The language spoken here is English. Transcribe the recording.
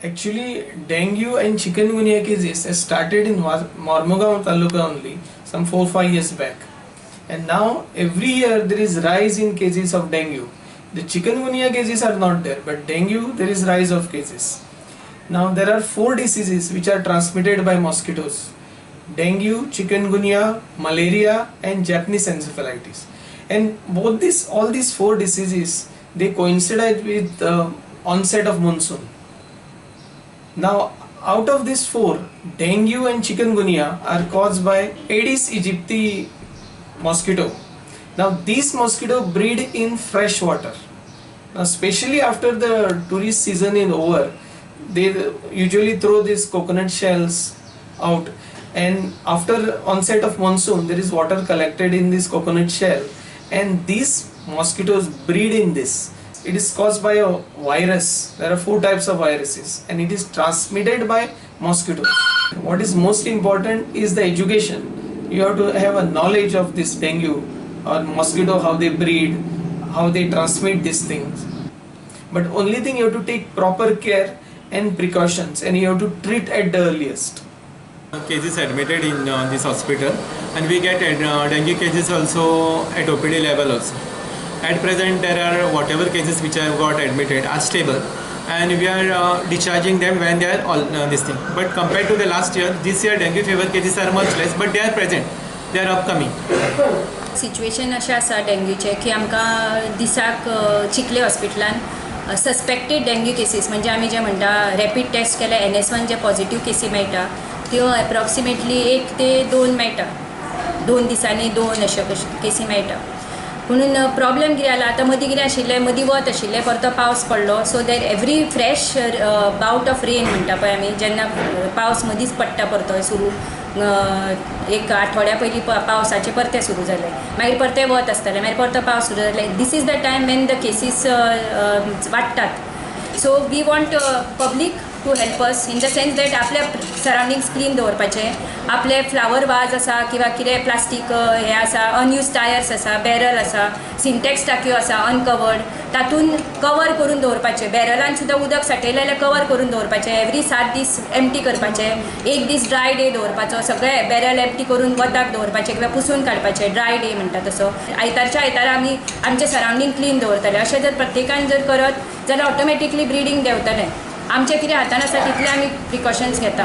Actually, dengue and chikungunya cases started in Mormugao Taluka only some 4-5 years back, and now every year there is rise in cases of dengue. The chikungunya cases are not there, but dengue there is rise of cases. Now there are 4 diseases which are transmitted by mosquitoes: dengue, chikungunya, malaria, and Japanese encephalitis. And all these 4 diseases, they coincide with onset of monsoon. Now, out of these 4, dengue and chikungunya are caused by Aedes aegypti mosquito. Now, these mosquito breed in fresh water. Now, especially after the tourist season is over, they usually throw these coconut shells out, and after onset of monsoon, there is water collected in this coconut shell, and these mosquitoes breed in this. It is caused by a virus. There are 4 types of viruses, and it is transmitted by mosquitoes. What is most important is the education. You have to have a knowledge of this dengue or mosquito, how they breed, how they transmit these things. But only thing, you have to take proper care and precautions, and you have to treat at the earliest. Cases admitted in this hospital, and we get dengue cases also at OPD level also. At present, there are whatever cases which have got admitted are stable, and we are discharging them when they are all this thing. But compared to the last year, this year dengue fever cases are much less, but they are present, they are upcoming. Situation अशें आसा डेंग्यूचें की आमकां दिसाक चिखले हॉस्पिटलान suspected dengue cases म्हणजे आमी जे म्हणटा rapid test केले NS1 जे पॉझिटिव्ह केसी मेळटा त्यो एप्रॉक्सिमेटली 1 ते 2 मेळटा, 2 दिसांनी 2 अशे केसी मेळटा. म्हणून प्रॉब्लेम कितें जाला, आतां मदीं कितें आशिल्लें, मदीं वत आशिल्लें, परतो पावस पडलो, so there every fresh bout of rain म्हणटा पळय आमी, जेन्ना पावस मदींच पडटा परतो सुरू, एक आठवड्या पयलीं पावसाचें परतें सुरू जालें, मागीर परतें वत आसतलें, मागीर परतो पावस सुरू जालें. This is the time when the cases वाडटात. So we want public to help us in the sense that आपल्या सरावंडिंग्स क्लीन दवरपाचें, आपले फ्लावर वाज आसा किंवा कितें प्लास्टीक हें आसा, अनयूज टायर्स आसा, बॅरल आसा, सिंटेक्स टाकयो आसा अनकवर्ड, तातून कवर करून दवरपाचें. बॅरलान सुद्दां उदक साठयलें जाल्यार कवर करून दवरपाचें, एवरी 7 दीस एम्प्टी करपाचें, 1 दीस ड्राय डे दवरपाचो, सगळें बॅरल एम्प्टी करून वताक दवरपाचें किंवा पुसून काडपाचें, ड्राय डे म्हणटा तसो. आयतारच्या आयतारा आमी आमचें सरावंडींग क्लीन दवरतले. अशें जर प्रत्येकान जर करत जाल्यार ऑटोमॅटिकली ब्रिडींग देंवतलें. आमचें कितें हातान आसा तितलें आमी प्रिकॉशन्स घेता.